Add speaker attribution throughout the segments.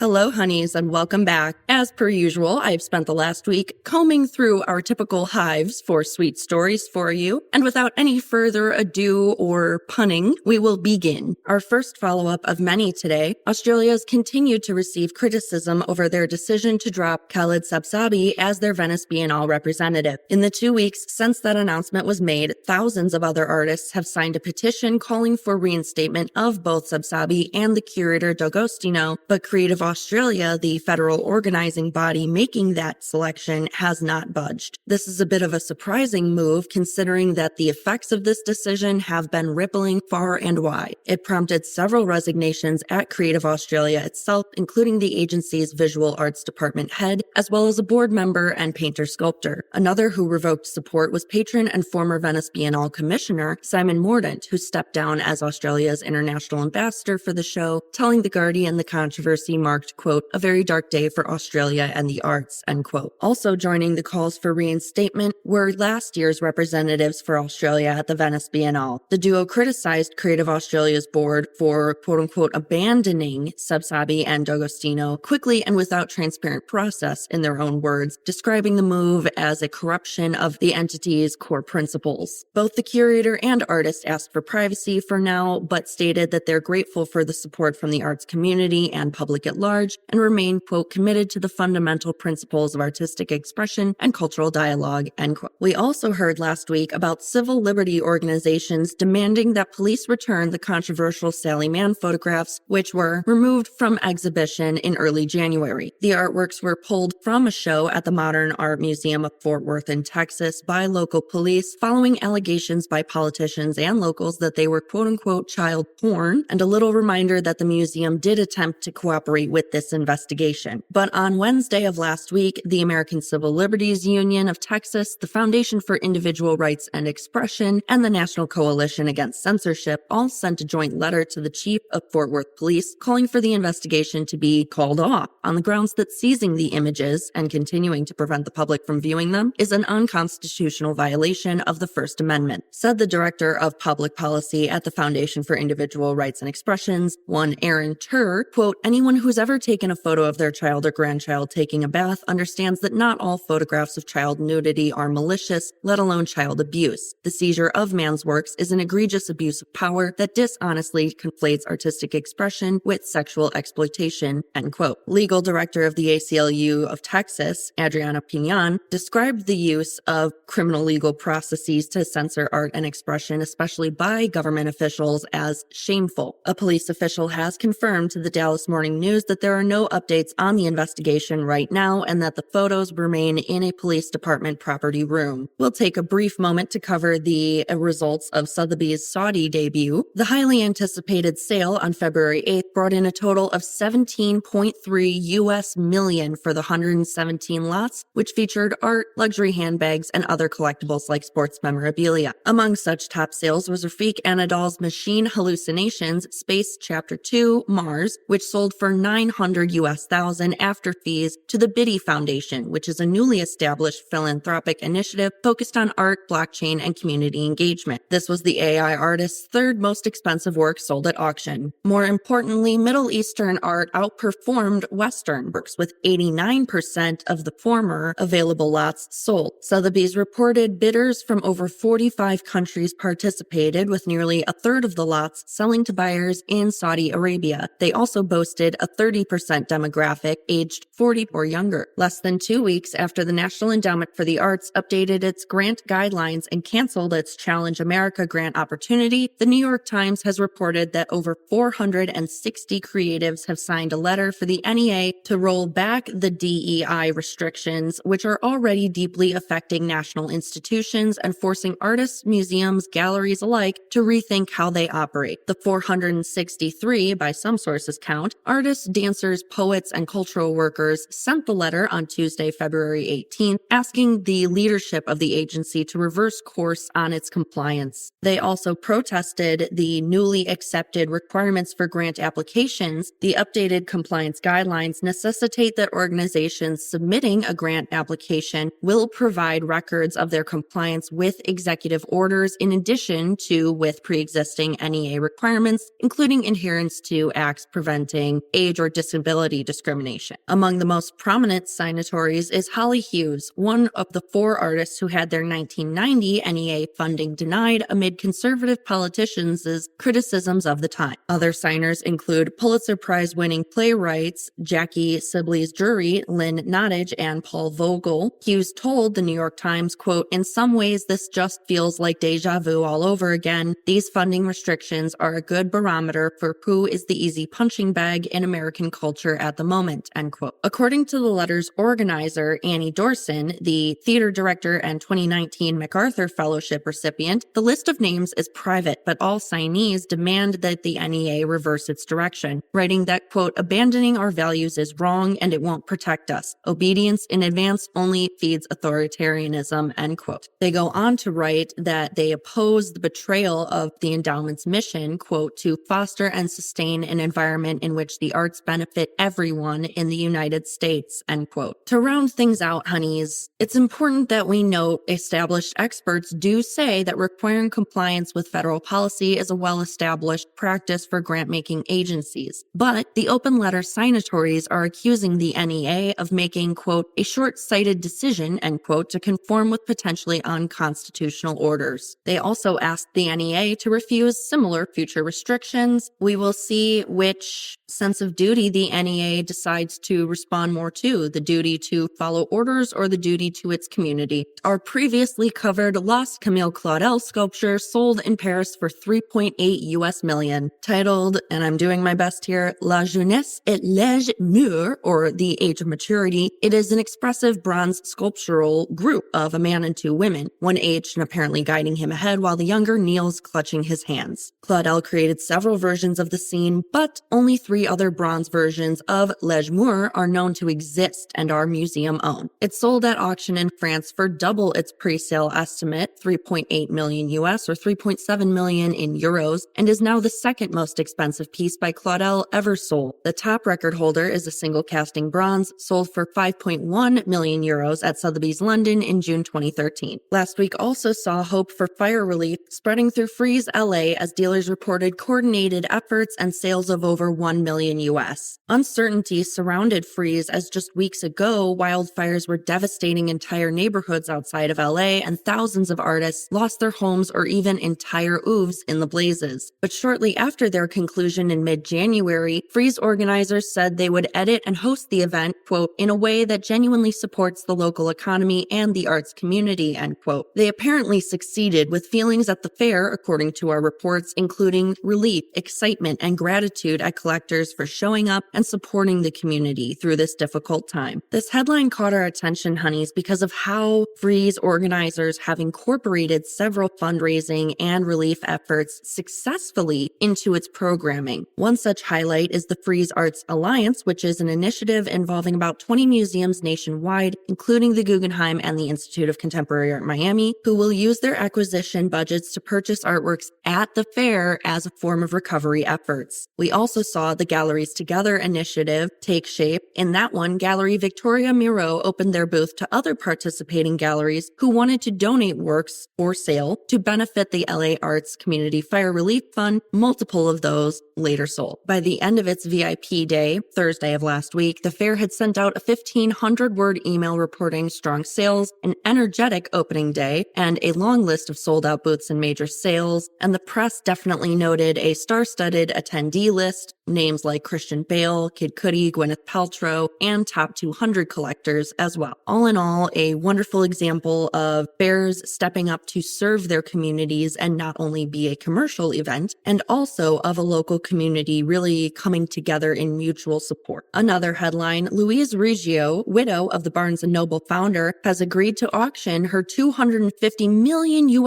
Speaker 1: Hello, honeys, and welcome back. As per usual, I've spent the last week combing through our typical hives for sweet stories for you, and without any further ado or punning, we will begin. Our first follow-up of many today, Australia's continued to receive criticism over their decision to drop Khaled Sabsabi as their Venice Biennale representative. In the 2 weeks since that announcement was made, thousands of other artists have signed a petition calling for reinstatement of both Sabsabi and the curator D'Agostino, but Creative Australia, the federal organizing body making that selection, has not budged. This is a bit of a surprising move considering that the effects of this decision have been rippling far and wide. It prompted several resignations at Creative Australia itself, including the agency's visual arts department head, as well as a board member and painter-sculptor. Another who revoked support was patron and former Venice Biennale commissioner Simon Mordaunt, who stepped down as Australia's international ambassador for the show, telling The Guardian the controversy marked, quote, a very dark day for Australia and the arts, end quote. Also joining the calls for reinstatement were last year's representatives for Australia at the Venice Biennale. The duo criticized Creative Australia's board for, quote unquote, abandoning Sabsabi and D'Agostino quickly and without transparent process, in their own words, describing the move as a corruption of the entity's core principles. Both the curator and artist asked for privacy for now, but stated that they're grateful for the support from the arts community and public at large, and remain, quote, committed to the fundamental principles of artistic expression and cultural dialogue, end quote. We also heard last week about civil liberty organizations demanding that police return the controversial Sally Mann photographs, which were removed from exhibition in early January. The artworks were pulled from a show at the Modern Art Museum of Fort Worth in Texas by local police following allegations by politicians and locals that they were, quote unquote, child porn, and a little reminder that the museum did attempt to cooperate with this investigation. But on Wednesday of last week, the American Civil Liberties Union of Texas, the Foundation for Individual Rights and Expression, and the National Coalition Against Censorship all sent a joint letter to the chief of Fort Worth Police calling for the investigation to be called off on the grounds that seizing the images and continuing to prevent the public from viewing them is an unconstitutional violation of the First Amendment, said the director of public policy at the Foundation for Individual Rights and Expressions, one Aaron Turr, quote, anyone who's ever taken a photo of their child or grandchild taking a bath understands that not all photographs of child nudity are malicious, let alone child abuse. The seizure of Mann's works is an egregious abuse of power that dishonestly conflates artistic expression with sexual exploitation, end quote. Legal director of the ACLU of Texas, Adriana Piñon, described the use of criminal legal processes to censor art and expression, especially by government officials, as shameful. A police official has confirmed to the Dallas Morning News that there are no updates on the investigation right now and that the photos remain in a police department property room. We'll take a brief moment to cover the results of Sotheby's Saudi debut. The highly anticipated sale on February 8th brought in a total of $17.3 million for the 117 lots, which featured art, luxury handbags, and other collectibles like sports memorabilia. Among such top sales was Rafiq Anadol's Machine Hallucinations Space Chapter 2 Mars, which sold for $900,000 after fees to the Biddy Foundation, which is a newly established philanthropic initiative focused on art, blockchain, and community engagement. This was the AI artist's third most expensive work sold at auction. More importantly, Middle Eastern art outperformed Western works, with 89% of the former available lots sold. Sotheby's reported bidders from over 45 countries participated, with nearly a third of the lots selling to buyers in Saudi Arabia. They also boasted a 30% demographic aged 40 or younger. Less than 2 weeks after the National Endowment for the Arts updated its grant guidelines and canceled its Challenge America grant opportunity, the New York Times has reported that over 460 creatives have signed a letter for the NEA to roll back the DEI restrictions, which are already deeply affecting national institutions and forcing artists, museums, galleries alike to rethink how they operate. The 463, by some sources count, artists, dancers, poets, and cultural workers sent the letter on Tuesday, February 18th, asking the leadership of the agency to reverse course on its compliance. They also protested the newly accepted requirements for grant applications. The updated compliance guidelines necessitate that organizations submitting a grant application will provide records of their compliance with executive orders in addition to with pre-existing NEA requirements, including adherence to acts preventing age or disability discrimination. Among the most prominent signatories is Holly Hughes, one of the 4 artists who had their 1990 NEA funding denied amid conservative politicians' criticisms of the time. Other signers include Pulitzer Prize-winning playwrights Jackie Sibley's Drury, Lynn Nottage, and Paul Vogel. Hughes told the New York Times, quote, "In some ways, this just feels like deja vu all over again. These funding restrictions are a good barometer for who is the easy punching bag in American culture at the moment," end quote. According to the letter's organizer, Annie Dorson, the theater director and 2019 MacArthur Fellowship recipient, the list of names is private, but all signees demand that the NEA reverse its direction, writing that, quote, "Abandoning our values is wrong and it won't protect us. Obedience in advance only feeds authoritarianism," end quote. They go on to write that they oppose the betrayal of the endowment's mission, quote, "to foster and sustain an environment in which the arts benefit everyone in the United States," end quote. To round things out, honeys, it's important that we note established experts do say that requiring compliance with federal policy is a well-established practice for grant-making agencies. But the open letter signatories are accusing the NEA of making, quote, "a short-sighted decision," end quote, to conform with potentially unconstitutional orders. They also asked the NEA to refuse similar future restrictions. We will see which sense of duty the NEA decides to respond more to, the duty to follow orders or the duty to its community. Our previously covered lost Camille Claudel sculpture sold in Paris for $3.8 million, titled, and I'm doing my best here, La Jeunesse et l'âge mûr, or the Age of Maturity. It is an expressive bronze sculptural group of a man and 2 women, one aged and apparently guiding him ahead while the younger kneels clutching his hands. Claudel created several versions of the scene, but only 3 other bronze versions of l'âge mûr are known to exist and are museum-owned. It sold at auction in France for double its pre-sale estimate, $3.8 million US or 3.7 million in euros, and is now the second most expensive piece by Claudel ever sold. The top record holder is a single casting bronze, sold for 5.1 million euros at Sotheby's London in June 2013. Last week also saw hope for fire relief spreading through Frieze LA as dealers reported coordinated efforts and sales of over 1 million US. Uncertainty surrounded Frieze as just weeks ago, wildfires were devastating entire neighborhoods outside of LA and thousands of artists lost their homes or even entire oeuvres in the blazes. But shortly after their conclusion in mid-January, Frieze organizers said they would edit and host the event, quote, "in a way that genuinely supports the local economy and the arts community," end quote. They apparently succeeded, with feelings at the fair, according to our reports, including relief, excitement, and gratitude at collectors for showing up and supporting the community through this difficult time. This headline caught our attention, honeys, because of how Frieze organizers have incorporated several fundraising and relief efforts successfully into its programming. One such highlight is the Frieze Arts Alliance, which is an initiative involving about 20 museums nationwide, including the Guggenheim and the Institute of Contemporary Art Miami, who will use their acquisition budgets to purchase artworks at the fair as a form of recovery efforts. We also saw the Galleries Together initiative take shape. In that one, Gallery Victoria Miro opened their booth to other participating galleries who wanted to donate works for sale to benefit the LA Arts Community Fire Relief Fund. Multiple of those later sold. By the end of its VIP day, Thursday of last week, the fair had sent out a 1,500-word email reporting strong sales, an energetic opening day, and a long list of sold-out booths and major sales, and the press definitely noted a star-studded attendee list, names like Christian Bale, Kid Cudi, Gwyneth Paltrow, and top 200 collectors as well. All in all, a wonderful example of fairs stepping up to serve their communities and not only be a commercial event, and also of a local community really coming together in mutual support. Another headline, Louise Riggio, widow of the Barnes & Noble founder, has agreed to auction her $250 million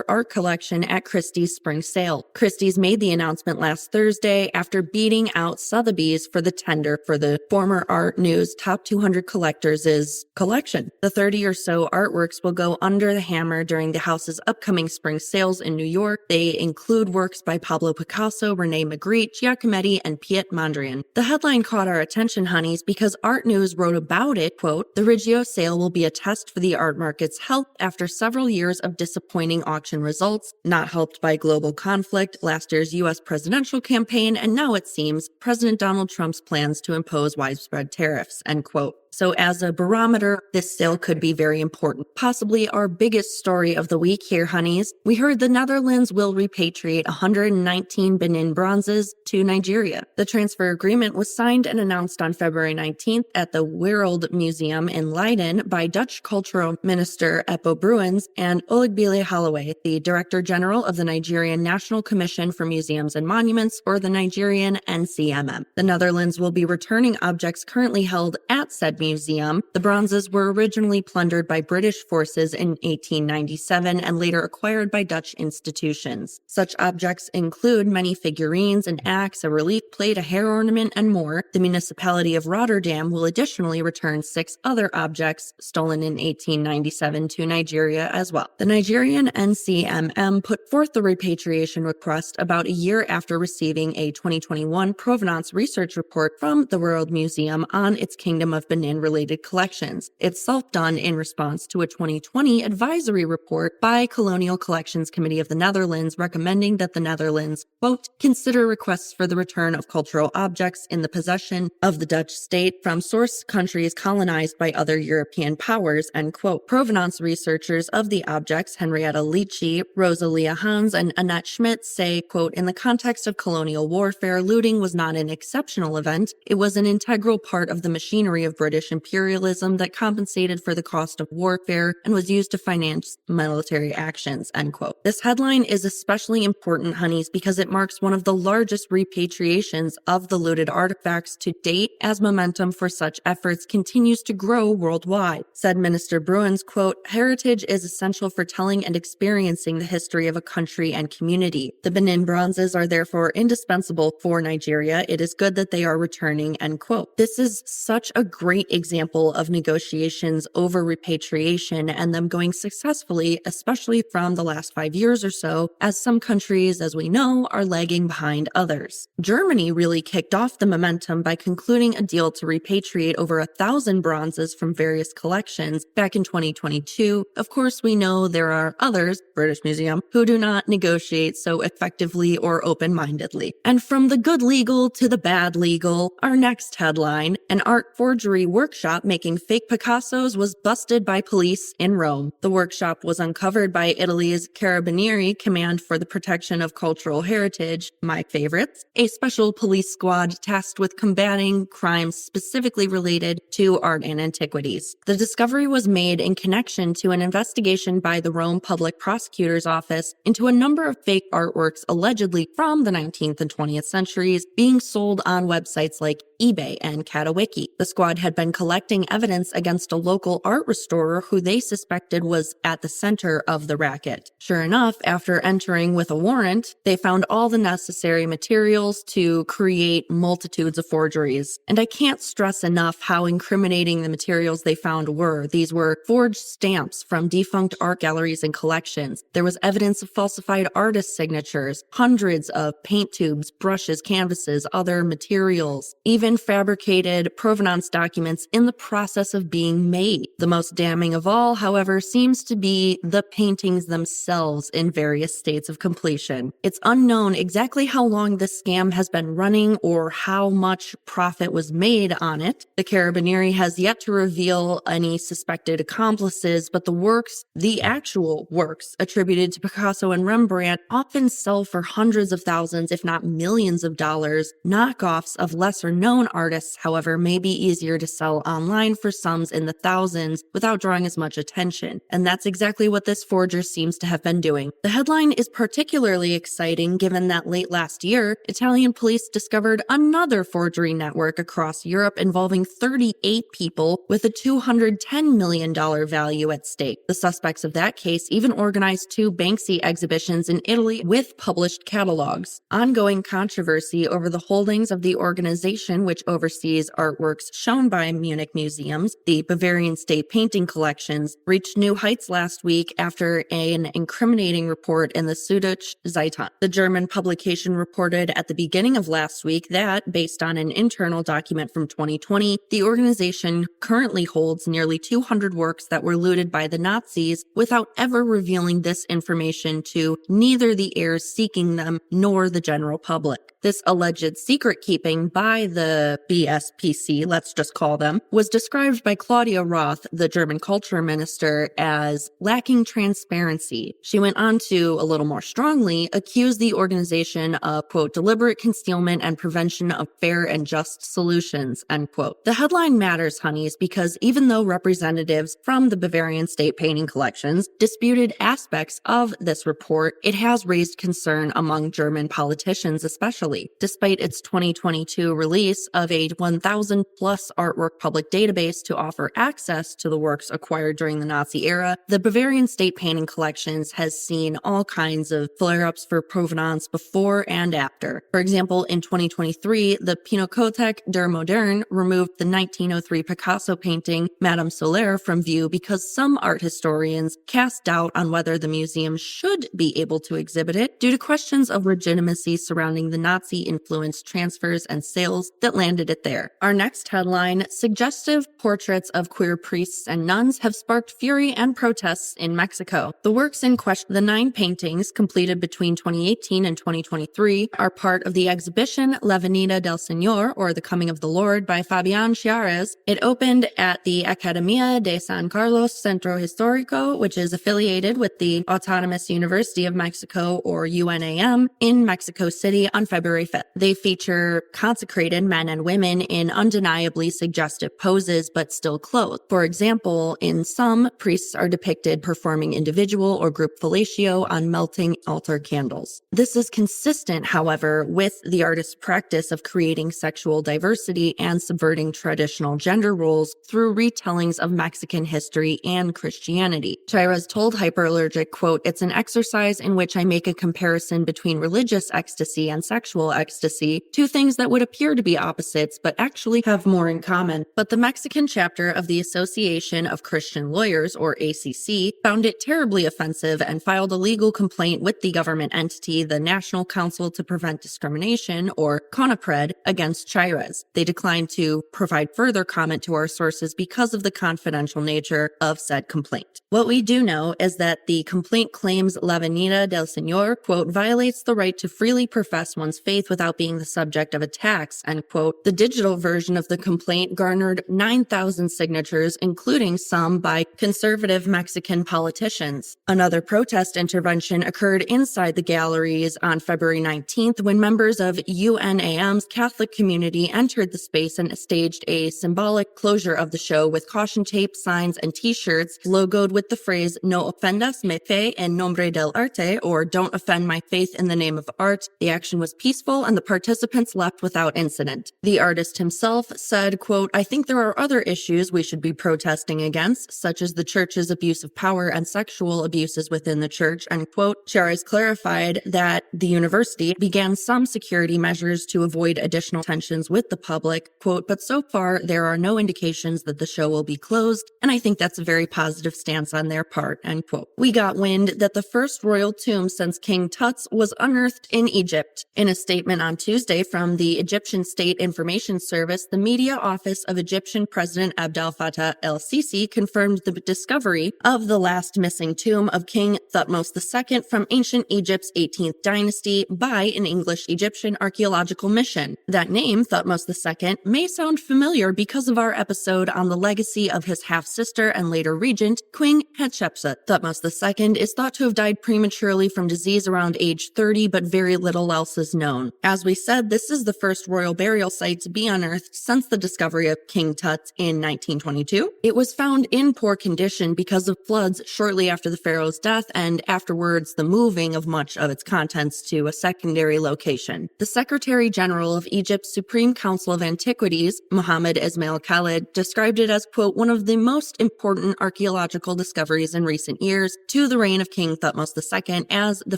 Speaker 1: art collection at Christie's spring sale. Christie's made the announcement last Thursday after beating out Sotheby's for the tender for the former Art News Top 200 Collectors' collection. The 30 or so artworks will go under the hammer during the house's upcoming spring sales in New York. They include works by Pablo Picasso, Rene Magritte, Giacometti, and Piet Mondrian. The headline caught our attention, honeys, because Art News wrote about it, quote, "The Riggio sale will be a test for the art market's health after several years of disappointing auction results, not helped by global conflict, last year's U.S. presidential campaign, and now it seems President Donald Trump's plans to impose widespread tariffs, end quote. So as a barometer, this sale could be very important. Possibly our biggest story of the week here, honeys. We heard the Netherlands will repatriate 119 Benin bronzes to Nigeria. The transfer agreement was signed and announced on February 19th at the Wereld Museum in Leiden by Dutch Cultural Minister Eppo Bruins and Oligbile Holloway, the Director General of the Nigerian National Commission for Museums and Monuments, or the Nigerian NCMM. The Netherlands will be returning objects currently held at said museum. The bronzes were originally plundered by British forces in 1897 and later acquired by Dutch institutions. Such objects include many figurines, an axe, a relief plate, a hair ornament, and more. The municipality of Rotterdam will additionally return 6 other objects stolen in 1897 to Nigeria as well. The Nigerian NCMM put forth the repatriation request about a year after receiving a 2021 provenance research report from the World Museum on its Kingdom of Benin-related collections, itself done in response to a 2020 advisory report by Colonial Collections Committee of the Netherlands recommending that the Netherlands, quote, consider requests for the return of cultural objects in the possession of the Dutch state from source countries colonized by other European powers, end quote. Provenance researchers of the objects, Henrietta Leachy, Rosalia Hans, and Annette Schmidt say, quote, in the context of colonial warfare, looting was not an exceptional event. It was an integral part of the machinery of British imperialism that compensated for the cost of warfare and was used to finance military actions, end quote. This headline is especially important, honeys, because it marks one of the largest repatriations of the looted artifacts to date as momentum for such efforts continues to grow worldwide. Said Minister Bruins, quote, heritage is essential for telling and experiencing the history of a country and community. The Benin bronzes are therefore indispensable for Nigeria. It is good that they are returning, end quote. This is such a great example of negotiations over repatriation and them going successfully, especially from the last 5 years or so, as some countries, as we know, are lagging behind others. Germany really kicked off the momentum by concluding a deal to repatriate over 1,000 bronzes from various collections back in 2022. Of course, we know there are others, British Museum, who do not negotiate so effectively or open-mindedly. And from the good legal to the bad legal, our next headline, an art forgery workshop making fake Picassos was busted by police in Rome. The workshop was uncovered by Italy's Carabinieri Command for the Protection of Cultural Heritage, my favorites, a special police squad tasked with combating crimes specifically related to art and antiquities. The discovery was made in connection to an investigation by the Rome Public Prosecutor's Office into a number of fake artworks allegedly from the 19th and 20th centuries being sold on websites like eBay and Katawiki. The squad had been collecting evidence against a local art restorer who they suspected was at the center of the racket. Sure enough, after entering with a warrant, they found all the necessary materials to create multitudes of forgeries. And I can't stress enough how incriminating the materials they found were. These were forged stamps from defunct art galleries and collections. There was evidence of falsified artist signatures, hundreds of paint tubes, brushes, canvases, other materials, even fabricated provenance documents in the process of being made. The most damning of all, however, seems to be the paintings themselves in various states of completion. It's unknown exactly how long this scam has been running or how much profit was made on it. The Carabinieri has yet to reveal any suspected accomplices, but the actual works attributed to Picasso and Rembrandt often sell for hundreds of thousands, if not millions of dollars. Knockoffs of lesser-known artists, however, may be easier to sell online for sums in the thousands without drawing as much attention. And that's exactly what this forger seems to have been doing. The headline is particularly exciting given that late last year, Italian police discovered another forgery network across Europe involving 38 people with a $210 million value at stake. The suspects of that case even organized 2 Banksy exhibitions in Italy with published catalogs. Ongoing controversy over the holdings of the organization which oversees artworks shown by by Munich museums, the Bavarian state painting collections, reached new heights last week after an incriminating report in the Süddeutsche Zeitung. The German publication reported at the beginning of last week that, based on an internal document from 2020, the organization currently holds nearly 200 works that were looted by the Nazis without ever revealing this information to neither the heirs seeking them nor the general public. This alleged secret-keeping by the BSPC, let's just call them, was described by Claudia Roth, the German culture minister, as lacking transparency. She went on to, a little more strongly, accuse the organization of, quote, deliberate concealment and prevention of fair and just solutions, end quote. The headline matters, honeys, because even though representatives from the Bavarian state painting collections disputed aspects of this report, it has raised concern among German politicians especially. Despite its 2022 release of a 1,000-plus artwork public database to offer access to the works acquired during the Nazi era, the Bavarian state painting collections has seen all kinds of flare-ups for provenance before and after. For example, in 2023, the Pinakothek der Moderne removed the 1903 Picasso painting Madame Soler from view because some art historians cast doubt on whether the museum should be able to exhibit it due to questions of legitimacy surrounding the Nazi-influenced transfers and sales that landed it there. Our next headline, suggestive portraits of queer priests and nuns have sparked fury and protests in Mexico. The works in question, the 9 paintings completed between 2018 and 2023, are part of the exhibition La Venida del Señor, or The Coming of the Lord, by Fabián Chiarez. It opened at the Academia de San Carlos Centro Histórico, which is affiliated with the Autonomous University of Mexico, or UNAM, in Mexico City on February 5th. They feature consecrated men and women in undeniably suggestive poses, but still clothed. For example, in some, priests are depicted performing individual or group fellatio on melting altar candles. This is consistent, however, with the artist's practice of creating sexual diversity and subverting traditional gender roles through retellings of Mexican history and Christianity. Chiarez told Hyperallergic, quote, "It's an exercise in which I make a comparison between religious ecstasy and sexual ecstasy, two things that would appear to be opposites but actually have more in common." But the Mexican chapter of the Association of Christian Lawyers, or ACC, found it terribly offensive and filed a legal complaint with the government entity, the National Council to Prevent Discrimination, or CONAPRED, against Chiarez. They declined to provide further comment to our sources because of the confidential nature of said complaint. What we do know is that the complaint claims La Venida del Señor, quote, violates the right to freely profess one's faith without being the subject of attacks, end quote. The digital version of the complaint garnered 9,000 signatures, including some by conservative Mexican politicians. Another protest intervention occurred inside the galleries on February 19th when members of UNAM's Catholic community entered the space and staged a symbolic closure of the show with caution tape, signs, and t-shirts logoed with the phrase "No ofendas mi fe en nombre del arte," or "Don't offend my faith in the name of art." The action was peaceful and the participants left without incident. The artist himself said, quote, "I think there are other issues we should be protesting against, such as the church's abuse of power and sexual abuses within the church," end quote. Chiarez clarified that the university began some security measures to avoid additional tensions with the public, quote, "But so far there are no indications that the show will be closed, and I think that's a very positive stance on their part," end quote. We got wind that the first royal tomb since King Tut's was unearthed in Egypt. In a statement on Tuesday from the Egyptian State Information Service, the media office of Egyptian President Abdel Fattah el-Sisi confirmed the discovery of the last missing tomb of King Thutmose II from ancient Egypt's 18th dynasty by an English-Egyptian archaeological mission. That name, Thutmose II, may sound familiar because of our episode on the legacy of his half-sister and later regent, Queen Hatshepsut. Thutmose II is thought to have died prematurely from disease around age 30, but very little else is known. As we said, this is the first royal burial site to be unearthed since the discovery of King Tut in 1922. It was found in poor condition because of floods shortly after the pharaoh's death and afterwards the moving of much of its contents to a secondary location. The Secretary General of Egypt's Supreme Council of Antiquities, Mohammed Ismail Khalid, described it as, quote, "one of the most important archaeological discoveries in recent years to the reign of King Thutmose II, as the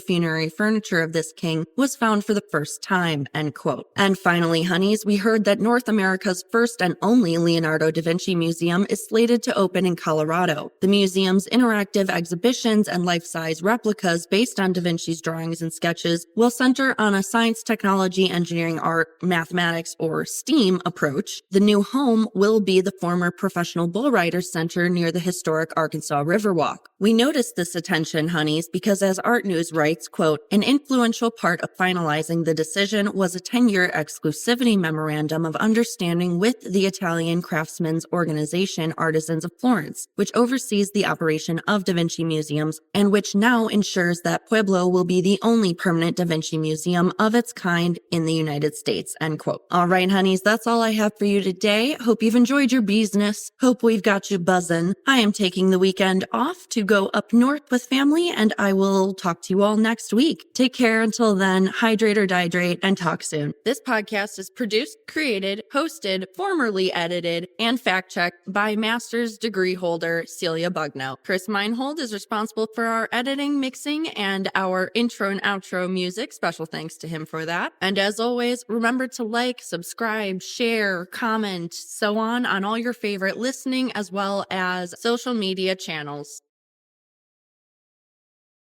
Speaker 1: funerary furniture of this king was found for the first time," end quote. And finally, honeys, we heard that North America's first and only Leonardo da Vinci Museum is slated to open in Colorado. The museum's interactive exhibitions and life-size replicas based on da Vinci's drawings and sketches will center on a science, technology, engineering, art, mathematics, or STEAM approach. The new home will be the former Professional Bull Riders Center near the historic Arkansas Riverwalk. We noticed this attention, honeys, because as Art News writes, quote, an influential part of finalizing the decision was a 10-year exclusivity memorandum of understanding with the Italian craftsmen's organization Artisans of Florence, which oversees the operation of Da Vinci museums and which now ensures that Pueblo will be the only permanent Da Vinci museum of its kind in the United States, end quote. All right, honeys, that's all I have for you today. Hope you've enjoyed your Beesness. Hope we've got you buzzing. I am taking the weekend off to go up north with family, and I will talk to you all next week. Take care until then. Hydrate or die-drate, and talk soon. This podcast is produced, created, hosted, formerly edited, and fact-checked by master's degree holder Celia Bugno. Chris Meinhold is responsible for our editing, mixing, and our intro and outro music. Special thanks to him for that. And as always, remember to like, subscribe, share, comment, so on all your favorite listening as well as social media channels.